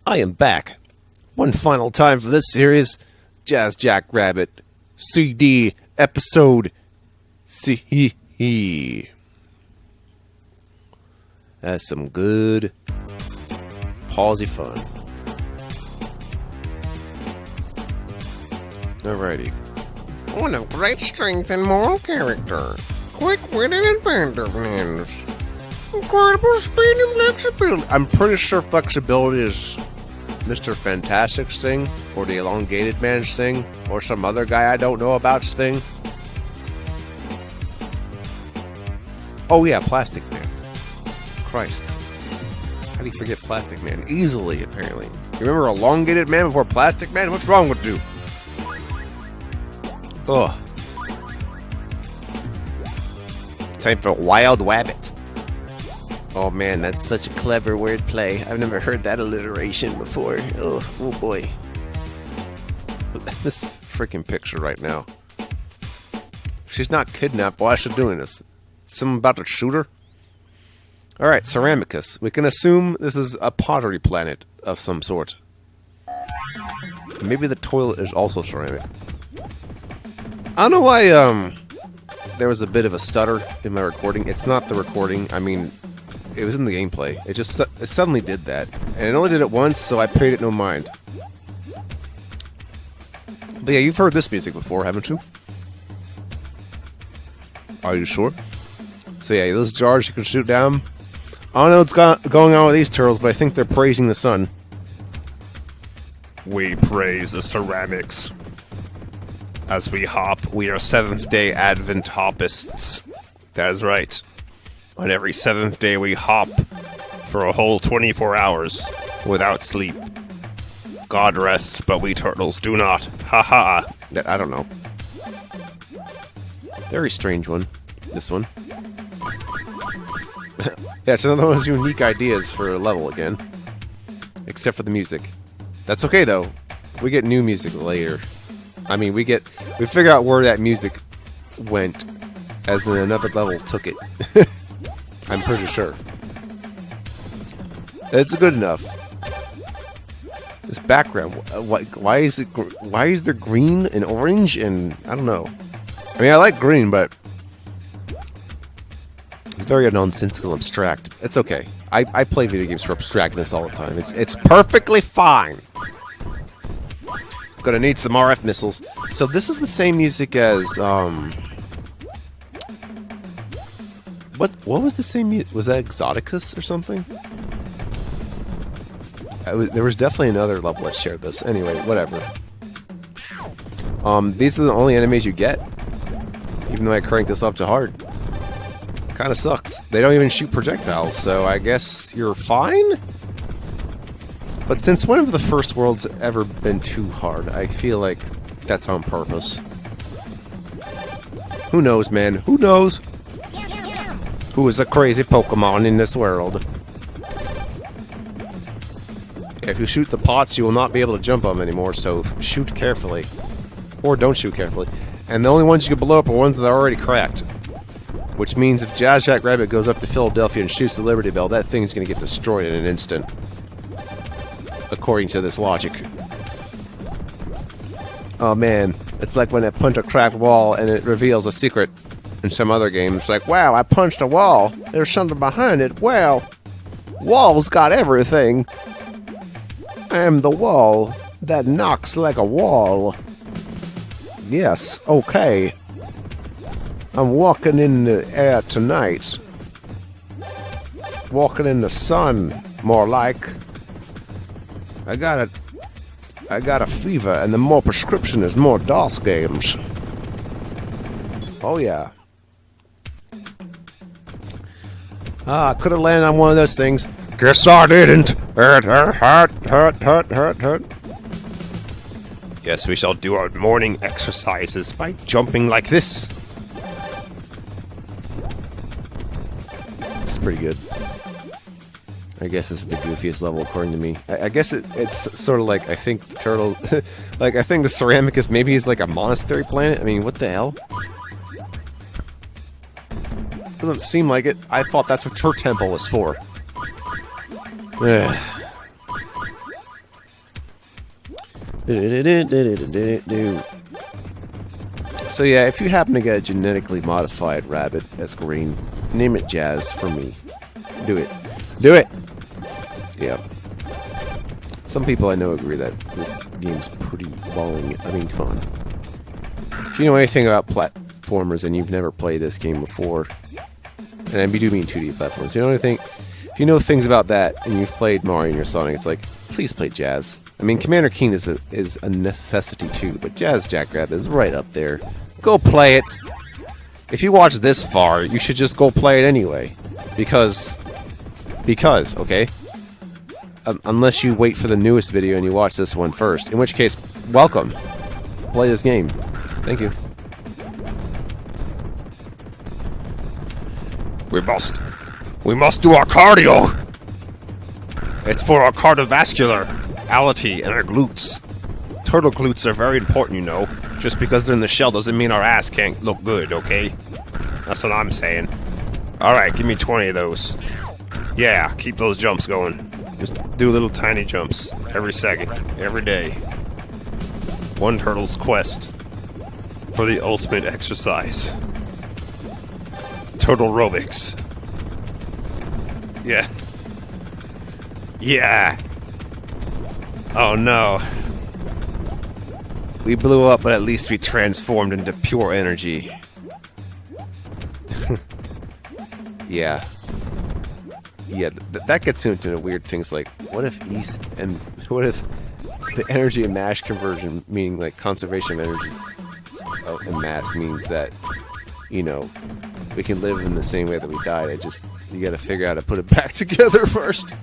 I am back. One final time for this series. Jackrabbit CD episode C. That's some good palsy fun. Alrighty. One of great strength and moral character, quick-witted inventiveness, incredible speed and flexibility. I'm pretty sure flexibility is Mr. Fantastic's thing, or the Elongated Man's thing, or some other guy I don't know about's thing. Oh yeah, Plastic Man. Christ. How do you forget Plastic Man? Easily, apparently. You remember Elongated Man before Plastic Man? What's wrong with you? Ugh. Time for Wild Wabbit. Oh man, that's such a clever wordplay. I've never heard that alliteration before. Oh boy. This freaking picture right now. She's not kidnapped. Why is she doing this? Someone about to shoot her? Alright, Ceramicus. We can assume this is a pottery planet of some sort. Maybe the toilet is also ceramic. I don't know why there was a bit of a stutter in my recording. It's not the recording. I mean, it was in the gameplay. It suddenly did that. And it only did it once, so I paid it no mind. But yeah, you've heard this music before, haven't you? Are you sure? So yeah, those jars you can shoot down. I don't know what's going on with these turtles, but I think they're praising the sun. We praise the ceramics. As we hop, we are Seventh-day Advent hoppists. That is right. On every 7th day we hop for a whole 24 hours without sleep. God rests, but we turtles do not. Ha ha. I don't know. Very strange one. This one. Yeah, it's another one of those unique ideas for a level again. Except for the music. That's okay though. We get new music later. I mean, we figure out where that music went as in another level took it. I'm pretty sure. It's good enough. This background, why is there green and orange and I don't know. I mean, I like green, but it's very nonsensical, abstract. It's okay. I play video games for abstractness all the time. It's perfectly fine. Gonna need some RF missiles. So this is the same music as what was the same music? Was that Exoticus or something? There was definitely another level that shared this. Anyway, whatever. These are the only enemies you get. Even though I cranked this up to hard. Kinda sucks. They don't even shoot projectiles, so I guess you're fine? But since when have the first world's ever been too hard? I feel like that's on purpose. Who knows, man? Who knows? Who is a crazy Pokemon in this world? If you shoot the pots, you will not be able to jump on them anymore, so shoot carefully. Or don't shoot carefully. And the only ones you can blow up are ones that are already cracked. Which means if Jackrabbit goes up to Philadelphia and shoots the Liberty Bell, that thing's gonna get destroyed in an instant. According to this logic. Oh man, it's like when I punch a cracked wall and it reveals a secret in some other games. Like, wow, I punched a wall. There's something behind it. Wow, walls got everything. I am the wall that knocks like a wall. Yes, okay. I'm walking in the air tonight. Walking in the sun, more like. I got a fever, and the more prescription is more DOS games. Oh yeah. I could have landed on one of those things. Guess I didn't. Hurt. Yes, we shall do our morning exercises by jumping like this. It's pretty good. I guess it's the goofiest level according to me. I guess it's sort of like, I think Turtle... like, I think the Ceramicus maybe is like a monastery planet. I mean, what the hell? Doesn't seem like it. I thought that's what her temple was for. So yeah, if you happen to get a genetically modified rabbit that's green, name it Jazz for me. Do it. Do it! Yeah. Some people I know agree that this game's pretty boring. I mean, come on. If you know anything about platformers and you've never played this game before, and I do mean 2D platformers, you know anything? If you know things about that and you've played Mario or Sonic, it's like, please play Jazz. I mean, Commander Keen is a necessity too, but Jazz Jackrabbit is right up there. Go play it. If you watch this far, you should just go play it anyway, because, okay? Unless you wait for the newest video and you watch this one first, in which case, welcome. Play this game. Thank you. We must do our cardio! It's for our cardiovascularity and our glutes. Turtle glutes are very important, you know. Just because they're in the shell doesn't mean our ass can't look good, okay? That's what I'm saying. Alright, give me 20 of those. Yeah, keep those jumps going. Just do little tiny jumps every second, every day. One turtle's quest for the ultimate exercise. Turtle aerobics. Yeah. Yeah. Oh no. We blew up, but at least we transformed into pure energy. Yeah. Yeah, that gets into weird things like, what if the energy and mass conversion, meaning like conservation of energy and mass, means that, you know, we can live in the same way that we died. You gotta figure out how to put it back together first.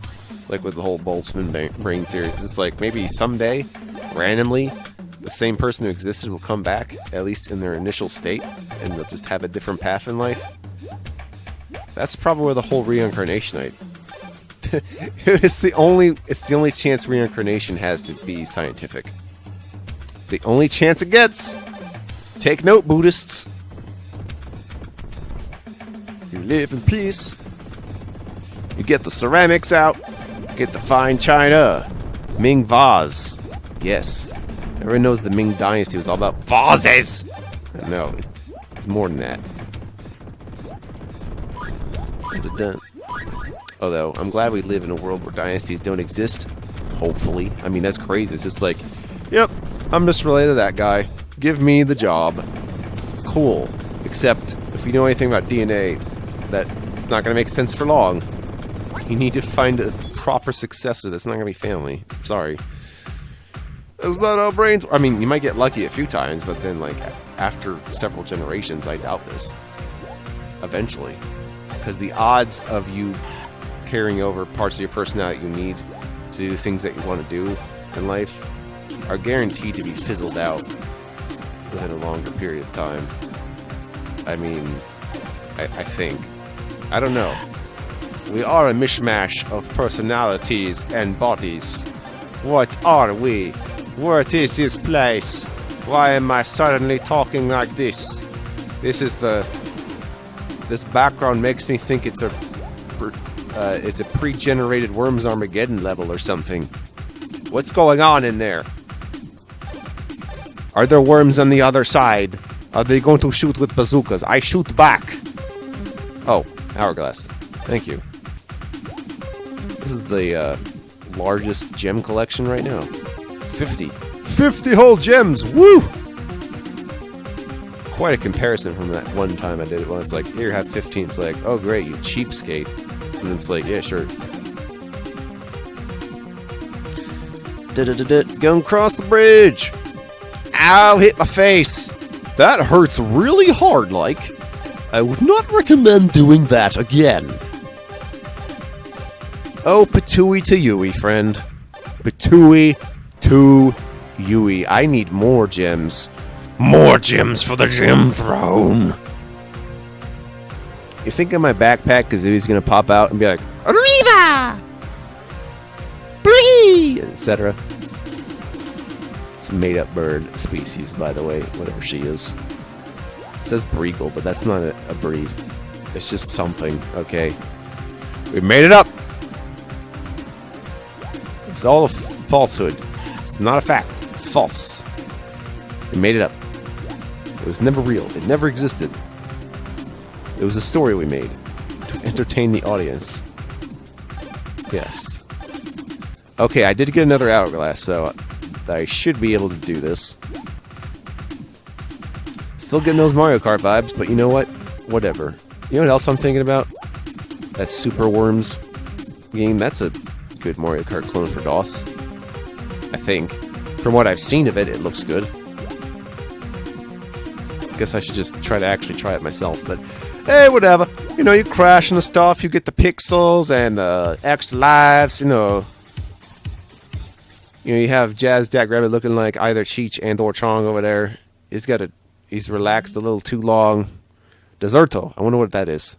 Like with the whole Boltzmann brain theory. It's just like, maybe someday, randomly, the same person who existed will come back, at least in their initial state, and they'll just have a different path in life. That's probably where the whole reincarnation it's the only chance reincarnation has to be scientific. The only chance it gets. Take note, Buddhists. You live in peace. You get the ceramics out. Get the fine china. Ming vase. Yes. Everyone knows the Ming Dynasty was all about vases. No, it's more than that. Although, I'm glad we live in a world where dynasties don't exist. Hopefully. I mean, that's crazy. It's just like, yep, I'm just related to that guy. Give me the job. Cool. Except, if you know anything about DNA, that it's not going to make sense for long. You need to find a proper successor that's not going to be family. Sorry. That's not how brains... I mean, you might get lucky a few times, but then, like, after several generations, I doubt this. Eventually. Because the odds of you carrying over parts of your personality you need to do things that you want to do in life are guaranteed to be fizzled out within a longer period of time. I mean, I think. I don't know. We are a mishmash of personalities and bodies. What are we? What is this place? Why am I suddenly talking like this? This background makes me think it's a pre-generated Worms Armageddon level or something. What's going on in there? Are there worms on the other side? Are they going to shoot with bazookas? I shoot back! Oh, hourglass. Thank you. This is the largest gem collection right now. 50. 50 whole gems! Woo! Quite a comparison from that one time I did it when it's like, here, have 15. It's like, oh great, you cheapskate. And it's like, yeah, sure. Going across the bridge! Ow, hit my face! That hurts really hard, like. I would not recommend doing that again. Oh, patooey to Yui, friend. Patooey to Yui. I need more gems. More gems for the gem throne. You think in my backpack because he's gonna pop out and be like, Arriva! Bree! Etc. It's a made-up bird species, by the way, whatever she is. It says Breagle, but that's not a breed. It's just something, okay? We made it up! It's all a falsehood. It's not a fact. It's false. They made it up. It was never real. It never existed. It was a story we made to entertain the audience. Yes. Okay, I did get another hourglass, so I should be able to do this. Still getting those Mario Kart vibes, but you know what? Whatever. You know what else I'm thinking about? That Super Worms game. That's a good Mario Kart clone for DOS. I think. From what I've seen of it, it looks good. Guess I should just try to actually try it myself, but hey, whatever. You know, you crash and stuff, you get the pixels and the extra lives, you know. You know, you have Jackrabbit looking like either Cheech and or Chong over there. He's relaxed a little too long. Deserto. I wonder what that is.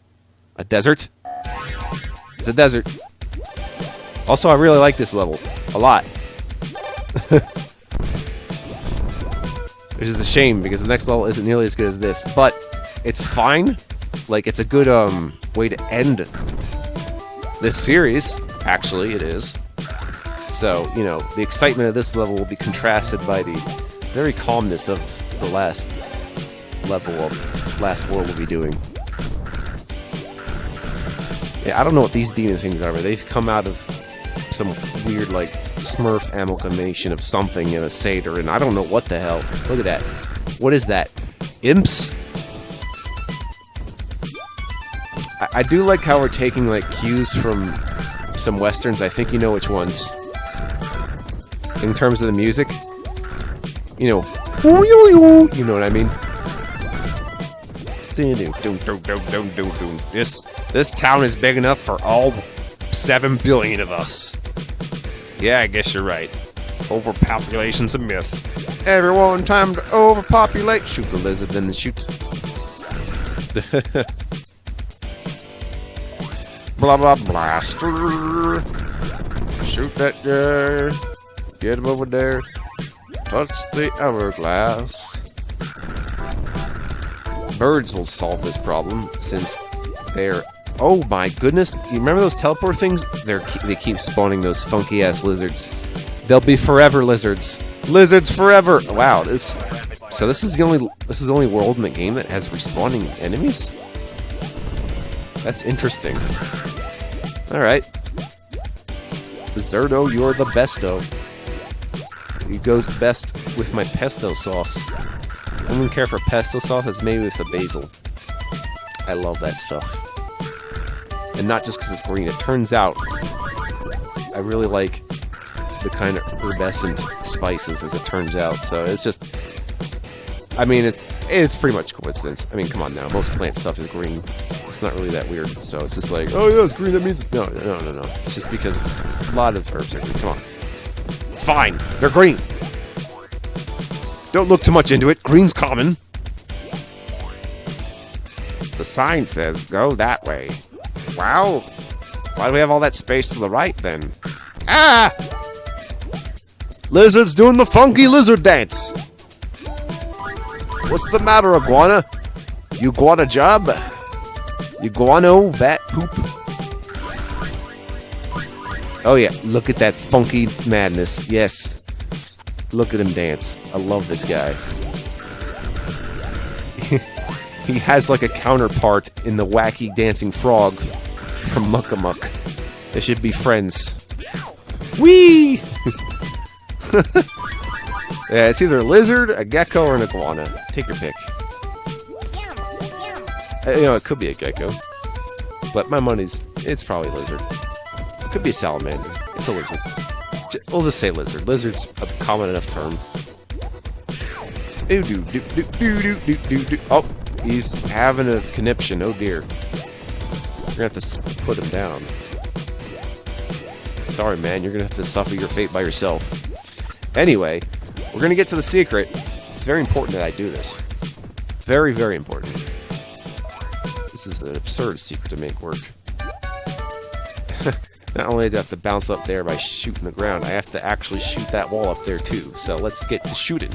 A desert? It's a desert. Also, I really like this level. A lot. Which is a shame, because the next level isn't nearly as good as this. But, it's fine. Like, it's a good, way to end this series. Actually, it is. So, you know, the excitement of this level will be contrasted by the very calmness of the last level of Last World we'll be doing. Yeah, I don't know what these demon things are, but they've come out of some weird, like, Smurf amalgamation of something in a satyr, and I don't know what the hell. Look at that. What is that? Imps? I do like how we're taking, like, cues from some westerns. I think you know which ones. In terms of the music. You know. You know what I mean? This town is big enough for all 7 billion of us. Yeah, I guess you're right. Overpopulation's a myth. Everyone, time to overpopulate. Shoot the lizard, then shoot. Blah blah blaster. Shoot that guy. Get him over there. Touch the hourglass. Birds will solve this problem since they're. Oh my goodness! You remember those teleport things? They keep spawning those funky ass lizards. They'll be forever lizards. Lizards forever. Wow. So this is the only world in the game that has respawning enemies. That's interesting. All right. Zerdo, you're the besto. It goes best with my pesto sauce. I don't care for pesto sauce. It's made with the basil. I love that stuff. And not just because it's green. It turns out I really like the kind of herbescent spices, as it turns out. So it's just, I mean, it's pretty much coincidence. I mean, come on now. Most plant stuff is green. It's not really that weird. So it's just like, oh yeah, it's green. That means it's... No. It's just because a lot of herbs are green. Come on. It's fine. They're green. Don't look too much into it. Green's common. The sign says go that way. Wow. Why do we have all that space to the right, then? Ah! Lizard's doing the funky lizard dance. What's the matter, iguana? You got a job? You guano bat poop? Oh yeah, look at that funky madness. Yes. Look at him dance. I love this guy. He has like a counterpart in the wacky dancing frog from Muckamuck. They should be friends. Whee! Yeah, it's either a lizard, a gecko, or an iguana. Take your pick. You know, it could be a gecko. But my money's... It's probably a lizard. It could be a salamander. It's a lizard. We'll just say lizard. Lizard's a common enough term. Oh, he's having a conniption. Oh dear. You're gonna have to put him down. Sorry, man. You're gonna have to suffer your fate by yourself. Anyway, we're gonna get to the secret. It's very important that I do this. Very, very important. This is an absurd secret to make work. Not only do I have to bounce up there by shooting the ground, I have to actually shoot that wall up there too. So let's get to shooting.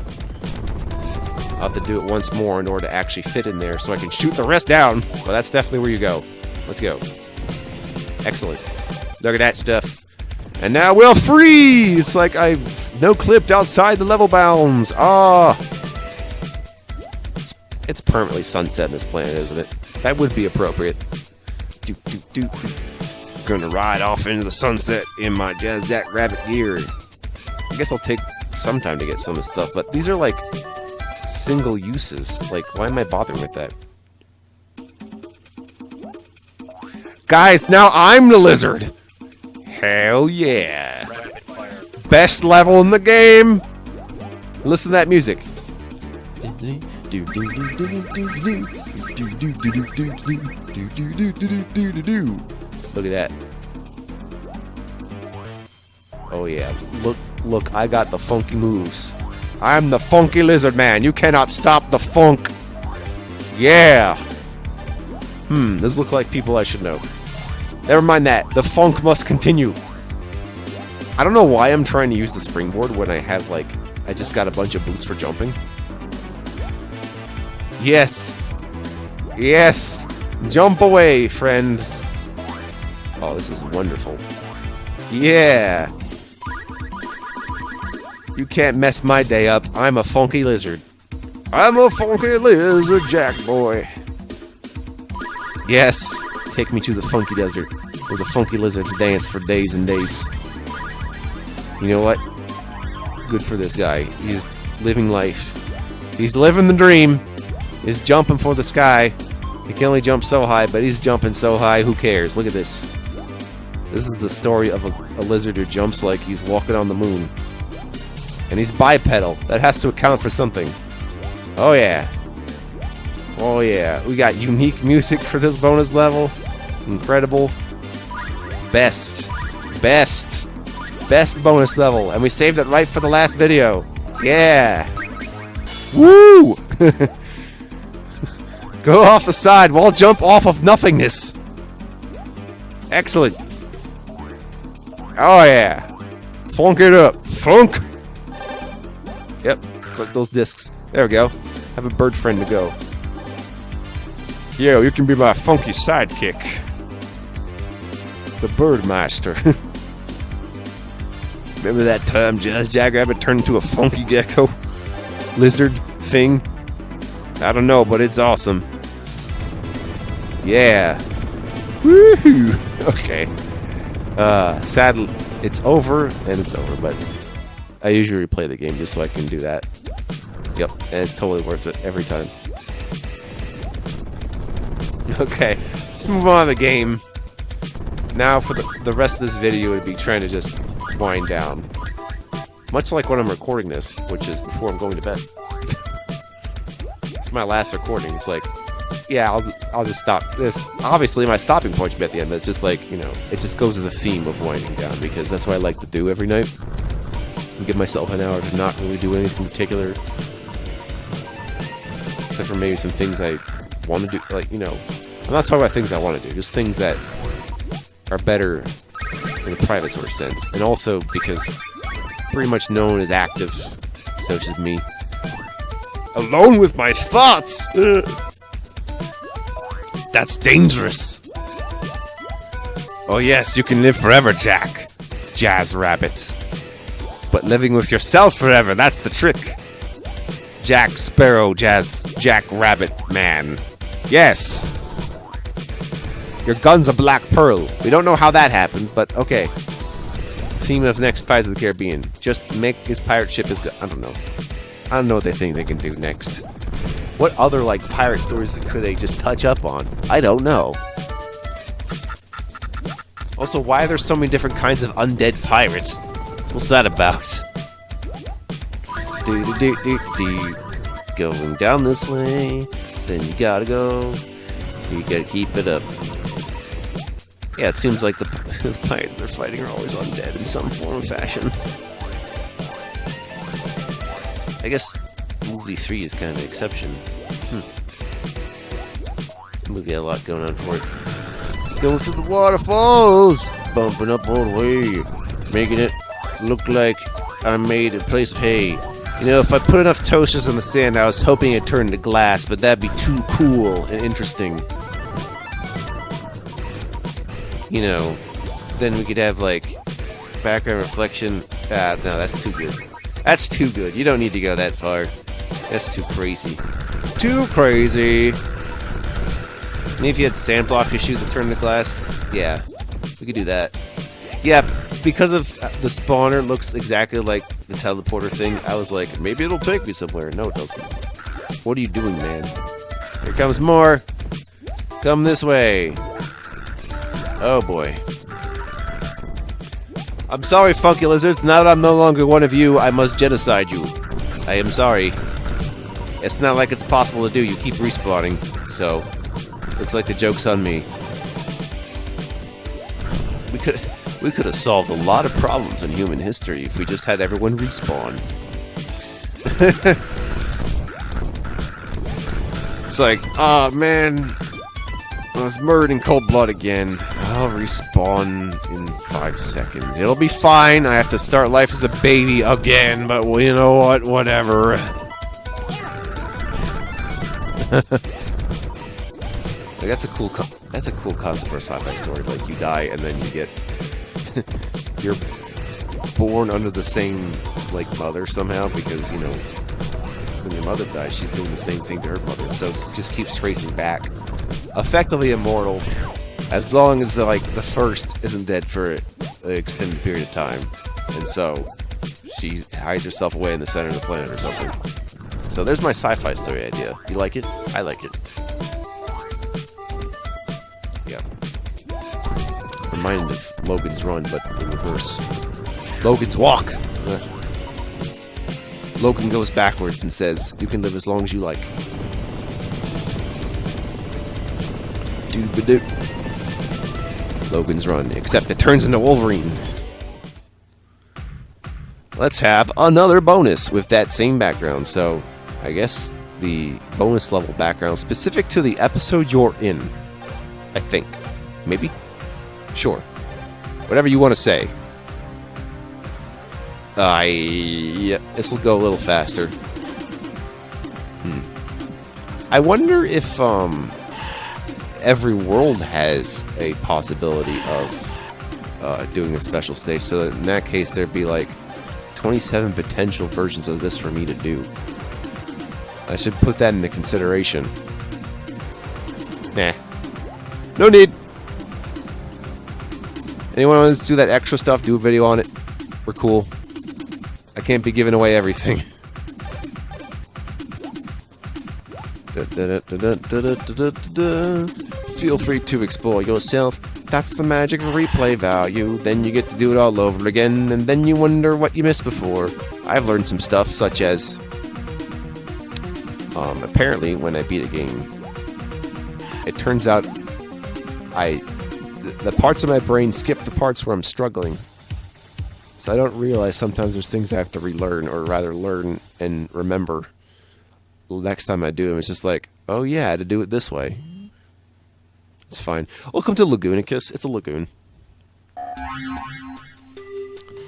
I'll have to do it once more in order to actually fit in there so I can shoot the rest down. Well, that's definitely where you go. Let's go. Excellent. Look at that stuff. And now we're free! It's like I've No clipped outside the level bounds. Ah. It's permanently sunset in this planet, isn't it? That would be appropriate. Gonna ride off into the sunset in my Jackrabbit gear. I guess I'll take some time to get some of this stuff, but these are like single uses. Like, why am I bothering with that? Guys, now I'm the lizard! Hell yeah! Best level in the game! Listen to that music. Look at that. Oh yeah, look, I got the funky moves. I'm the funky lizard man. You cannot stop the funk. Yeah. Those look like people I should know. Never mind that. The funk must continue. I don't know why I'm trying to use the springboard when I have, like, I just got a bunch of boots for jumping. Yes. Yes. Jump away, friend. Oh, this is wonderful. Yeah. You can't mess my day up. I'm a funky lizard. I'm a funky lizard, Jack boy. Yes. Take me to the funky desert, where the funky lizards dance for days and days. You know what? Good for this guy. He's living life. He's living the dream. He's jumping for the sky. He can only jump so high, but he's jumping so high, who cares? Look at this. This is the story of a lizard who jumps like he's walking on the moon. And he's bipedal. That has to account for something. Oh yeah. Oh yeah. We got unique music for this bonus level. Incredible. Best bonus level. And we saved it right for the last video. Yeah. Woo! Go off the side. We'll jump off of nothingness. Excellent. Oh yeah. Funk it up. Funk. Yep. Click those discs. There we go. Have a bird friend to go. Yo, you can be my funky sidekick. The Bird Master. Remember that time Jackrabbit turned into a funky gecko? Lizard thing? I don't know, but it's awesome. Yeah. Woohoo! Okay. Sadly, it's over, and it's over, but I usually replay the game just so I can do that. Yep, and it's totally worth it every time. Okay, let's move on to the game. Now for the rest of this video would be trying to just wind down. Much like when I'm recording this, which is before I'm going to bed. It's my last recording. It's like, yeah, I'll just stop this. Obviously, my stopping point should be at the end, but it's just like, you know, it just goes with the theme of winding down, because that's what I like to do every night. And give myself an hour to not really do anything particular. Except for maybe some things I want to do, like, you know, I'm not talking about things I want to do, just things that are better in a private sort of sense. And also because pretty much no one is active, such as me. Alone with my thoughts! That's dangerous! Oh yes, you can live forever, Jack. Jackrabbit. But living with yourself forever, that's the trick. Jack Sparrow, Jackrabbit man. Yes! Your gun's a black pearl. We don't know how that happened, but okay. Theme of next Pirates of the Caribbean. Just make his pirate ship as good. I don't know. I don't know what they think they can do next. What other, like, pirate stories could they just touch up on? I don't know. Also, why are there so many different kinds of undead pirates? What's that about? Going down this way, then you gotta go. You gotta keep it up. Yeah, it seems like the pirates they're fighting are always undead in some form or fashion. I guess movie 3 is kind of an exception. The movie had a lot going on for it. Going through the waterfalls, bumping up all the way, making it look like I made a place of hay. You know, if I put enough toasters in the sand, I was hoping it'd turn to glass, but that'd be too cool and interesting. You know, then we could have, like, background reflection. No, that's too good. That's too good. You don't need to go that far. That's too crazy. Too crazy. Maybe if you had sand block to shoot the turn the glass, yeah, we could do that. Yeah, because of the spawner looks exactly like the teleporter thing, I was like, maybe it'll take me somewhere. No, it doesn't. What are you doing, man? Here comes more. Come this way. Oh, boy. I'm sorry, Funky Lizards. Now that I'm no longer one of you, I must genocide you. I am sorry. It's not like it's possible to do. You keep respawning, so looks like the joke's on me. We could have solved a lot of problems in human history if we just had everyone respawn. It's like, oh man, I was murdered in cold blood again. I'll respawn in 5 seconds. It'll be fine. I have to start life as a baby again, but well, you know what? Whatever. Like, that's a cool concept for a sci-fi story. Like, you die and then you get you're born under the same like mother somehow, because you know when your mother dies, she's doing the same thing to her mother. So it just keeps tracing back. Effectively immortal, as long as the first isn't dead for an extended period of time, and so she hides herself away in the center of the planet or something. So there's my sci-fi story idea. You like it? I like it. Yeah. Reminded of Logan's Run, but in reverse. Logan's Walk! Logan goes backwards and says, you can live as long as you like. Doo-ba-doo. Logan's Run, except it turns into Wolverine. Let's have another bonus with that same background. So, I guess the bonus level background specific to the episode you're in. I think. Maybe? Sure. Whatever you want to say. Yeah, this will go a little faster. I wonder if every world has a possibility of doing a special stage. So in that case, there'd be like 27 potential versions of this for me to do. I should put that into consideration. Nah. No need. Anyone wants to do that extra stuff, do a video on it. We're cool. I can't be giving away everything. Feel free to explore yourself. That's the magic of replay value. Then you get to do it all over again, and then you wonder what you missed before. I've learned some stuff, such as apparently when I beat a game, it turns out the parts of my brain skip the parts where I'm struggling. So I don't realize sometimes there's things I have to relearn, or rather learn and remember next time I do them. It's just like, oh yeah, I had to do it this way. It's fine. Welcome to Lagoonicus. It's a lagoon.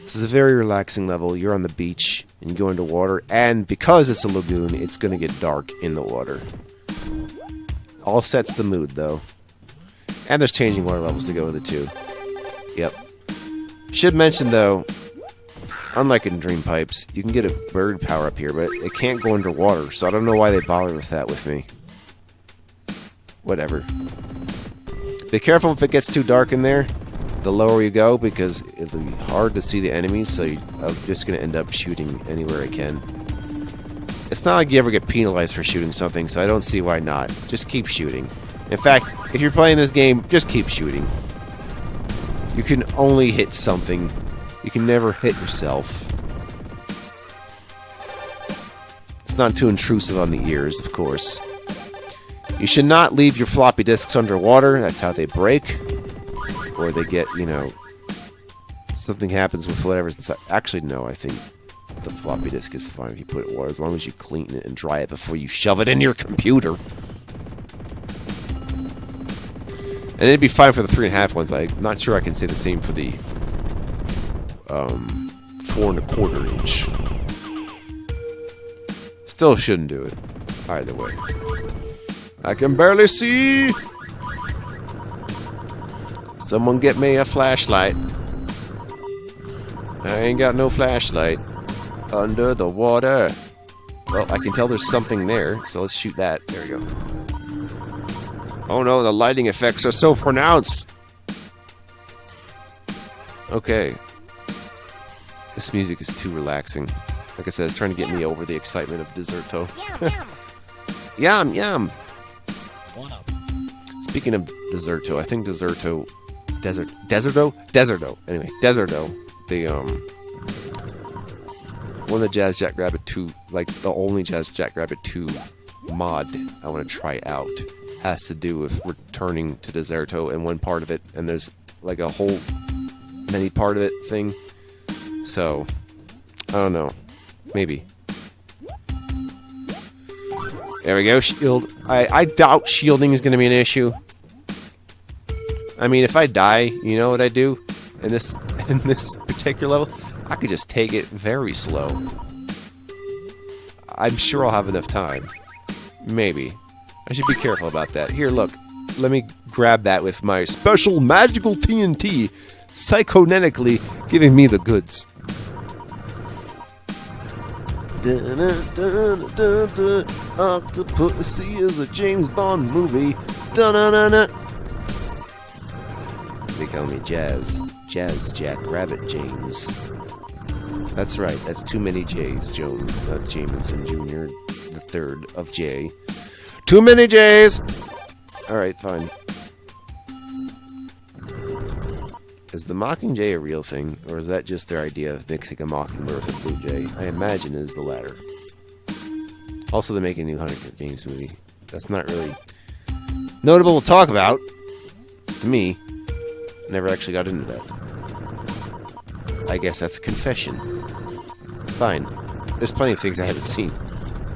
This is a very relaxing level. You're on the beach, and you go into water, and because it's a lagoon, it's going to get dark in the water. All sets the mood, though. And there's changing water levels to go with it, too. Yep. Should mention, though, unlike in Dream Pipes, you can get a bird power up here, but it can't go underwater, so I don't know why they bothered with that with me. Whatever. Be careful if it gets too dark in there, the lower you go, because it'll be hard to see the enemies, so I'm just going to end up shooting anywhere I can. It's not like you ever get penalized for shooting something, so I don't see why not. Just keep shooting. In fact, if you're playing this game, just keep shooting. You can only hit something. You can never hit yourself. It's not too intrusive on the ears, of course. You should not leave your floppy disks underwater. That's how they break. Or they get, you know, something happens with whatever's inside. Actually, no, I think the floppy disk is fine if you put it in water, as long as you clean it and dry it before you shove it in your computer. And it'd be fine for the 3.5 ones. I'm not sure I can say the same for the 4.25 inch. Still shouldn't do it. Either way. I can barely see. Someone get me a flashlight. I ain't got no flashlight. Under the water. Well, I can tell there's something there, so let's shoot that. There we go. Oh no, the lighting effects are so pronounced! Okay. This music is too relaxing. Like I said, it's trying to get me over the excitement of Deserto. Yum, yum! Speaking of Deserto, I think Deserto... Deserto? Anyway, Deserto. The, one of the Jazz Jackrabbit 2, like, the only Jazz Jackrabbit 2 mod I want to try out has to do with returning to Deserto in one part of it, and there's, like, a whole many part of it thing. So, I don't know. Maybe. There we go, shield. I doubt shielding is going to be an issue. I mean, if I die, you know what I do? In this particular level? I could just take it very slow. I'm sure I'll have enough time. Maybe. I should be careful about that. Here, look. Let me grab that with my special magical TNT, psychonetically giving me the goods. Octopussy is a James Bond movie. They call me Jazz Jackrabbit James. That's right, that's too many J's, Jameson Jr., the third of J. Too many J's! Alright, fine. Is the Mockingjay a real thing, or is that just their idea of mixing a Mockingbird with a Blue Jay? I imagine it is the latter. Also, they're making a new Hunger Games movie. That's not really notable to talk about, to me. Never actually got into that. I guess that's a confession. Fine. There's plenty of things I haven't seen.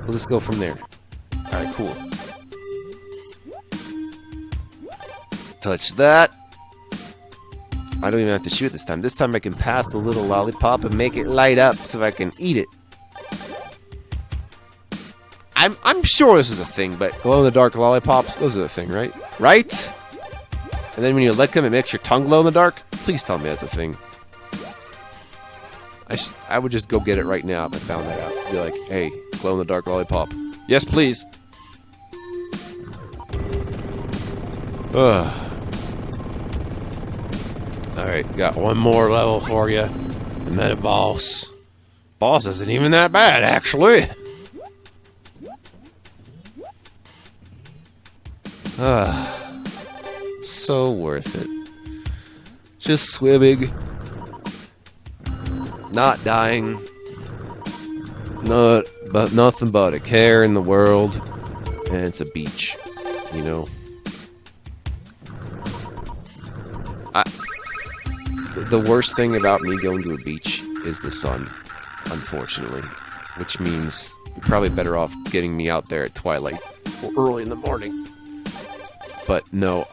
We'll just go from there. Alright, cool. Touch that. I don't even have to shoot this time. This time I can pass the little lollipop and make it light up so I can eat it. I'm sure this is a thing, but glow-in-the-dark lollipops, those are a thing, right? Right? And then when you lick them, it makes your tongue glow in the dark? Please tell me that's a thing. I would just go get it right now if I found that out. Be like, hey, glow-in-the-dark lollipop. Yes, please. Ugh. Alright, got one more level for you. And then a boss. Boss isn't even that bad, actually. So worth it. Just swimming. Not dying. Nothing but a care in the world. And it's a beach. You know. The worst thing about me going to a beach is the sun, unfortunately. Which means you're probably better off getting me out there at twilight or early in the morning. But no,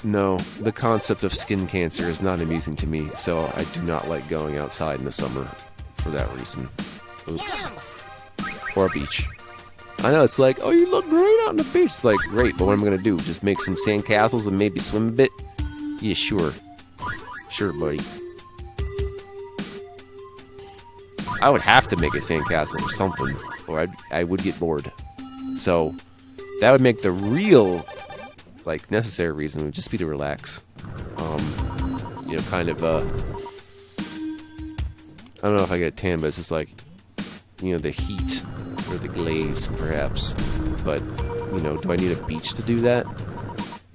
no, the concept of skin cancer is not amusing to me, so I do not like going outside in the summer for that reason. Oops. Or a beach. I know, it's like, oh, you look great out on the beach. It's like, great, but what am I going to do? Just make some sandcastles and maybe swim a bit? Yeah, sure. Sure, buddy. I would have to make a sandcastle or something, or I would get bored. So, that would make the real, like, necessary reason would just be to relax. You know, kind of, I don't know if I get a tan, but it's just like, you know, the heat, or the glaze, perhaps. But, you know, do I need a beach to do that?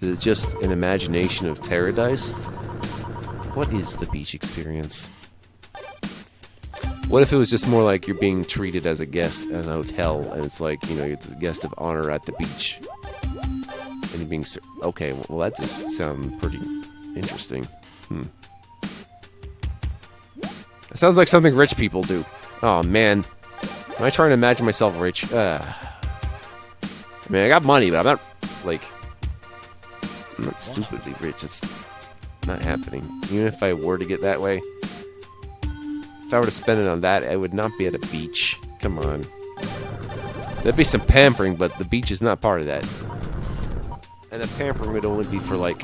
Is it just an imagination of paradise? What is the beach experience? What if it was just more like you're being treated as a guest at a hotel, and it's like, you know, you're the guest of honor at the beach? And you're being... Okay, well, that just sounds pretty interesting. It sounds like something rich people do. Oh, man. Am I trying to imagine myself rich? I mean, I got money, but I'm not, like... I'm not stupidly rich. It's not happening. Even if I were to get that way... If I were to spend it on that, I would not be at a beach. Come on. There'd be some pampering, but the beach is not part of that. And the pampering would only be for, like,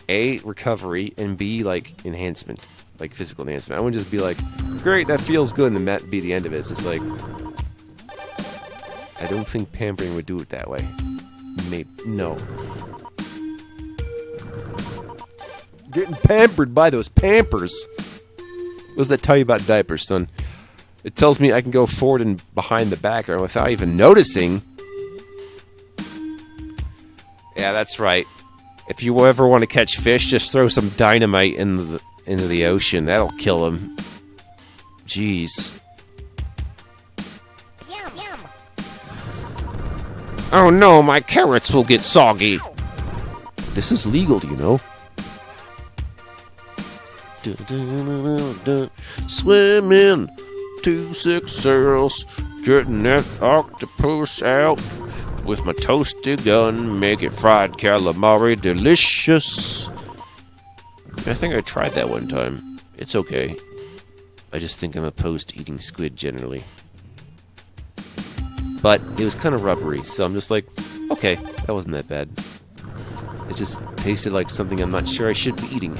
A, recovery, and B, like, enhancement. like physical enhancement. I wouldn't just be like, great, that feels good, and that be the end of it. It's just like, I don't think pampering would do it that way. Maybe no. Getting pampered by those Pampers. What does that tell you about diapers, son? It tells me I can go forward and behind the background without even noticing. Yeah, that's right. If you ever want to catch fish, just throw some dynamite into the ocean. That'll kill them. Jeez. Yum, yum. Oh no, my carrots will get soggy. This is legal, do you know? Swimming to success, getting that octopus out with my toasted gun, making fried calamari delicious. I think I tried that one time. It's okay. I just think I'm opposed to eating squid generally. But it was kind of rubbery, so I'm just like, okay, that wasn't that bad. It just tasted like something I'm not sure I should be eating.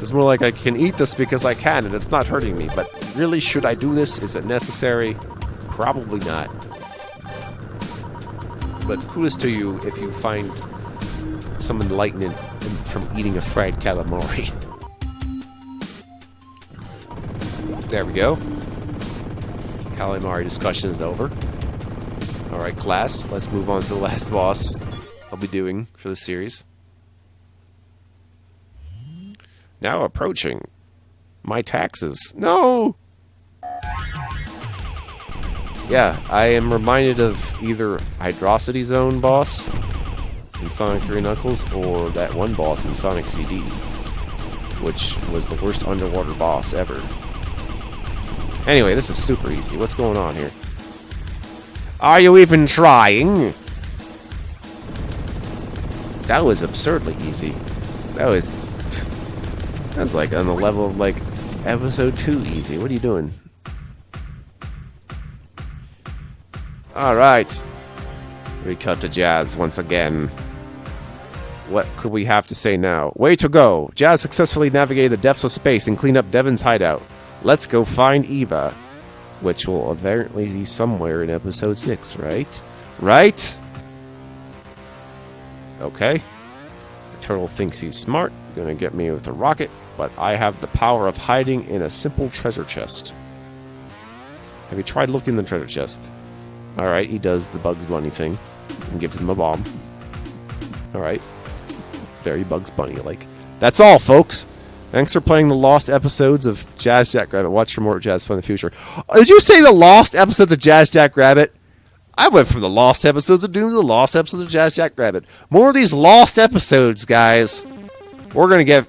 It's more like I can eat this because I can and it's not hurting me, but really, should I do this? Is it necessary? Probably not. But kudos to you if you find some enlightenment from eating a fried calamari. There we go. Calamari discussion is over. Alright, class, let's move on to the last boss I'll be doing for the series. Now approaching my taxes. No! Yeah, I am reminded of either Hydrocity Zone boss in Sonic 3 Knuckles or that one boss in Sonic CD, which was the worst underwater boss ever. Anyway, this is super easy. What's going on here? Are you even trying? That was absurdly easy. That was like on the level of like episode 2 easy. What are you doing? Alright. We cut to Jazz once again. What could we have to say now? Way to go! Jazz successfully navigated the depths of space and cleaned up Devin's hideout. Let's go find Eva. Which will apparently be somewhere in episode 6, right? Right? Okay. The turtle thinks he's smart, gonna get me with a rocket, but I have the power of hiding in a simple treasure chest. Have you tried looking in the treasure chest? Alright, he does the Bugs Bunny thing and gives him a bomb. Alright. Very Bugs Bunny-like. That's all, folks! Thanks for playing the lost episodes of Jazz Jackrabbit. Watch for more Jazz Fun in the future. Did you say the lost episodes of Jazz Jackrabbit? I went from the lost episodes of Doom to the lost episodes of Jazz Jackrabbit. More of these lost episodes, guys. We're going to get...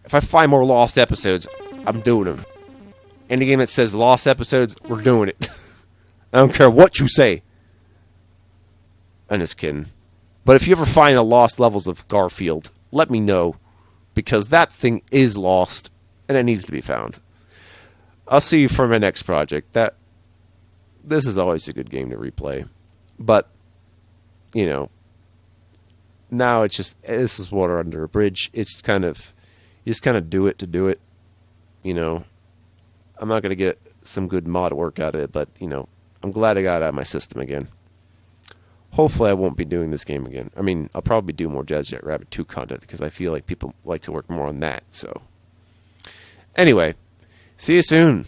If I find more lost episodes, I'm doing them. Any game that says lost episodes, we're doing it. I don't care what you say. I'm just kidding. But if you ever find the lost levels of Garfield, let me know. Because that thing is lost, and it needs to be found. I'll see you for my next project. This is always a good game to replay. But, you know, now it's just, this is water under a bridge. It's kind of, you just kind of do it to do it. You know, I'm not going to get some good mod work out of it, but, you know, I'm glad I got it out of my system again. Hopefully I won't be doing this game again. I mean, I'll probably do more Jazz Jackrabbit 2 content because I feel like people like to work more on that, so. Anyway, see you soon.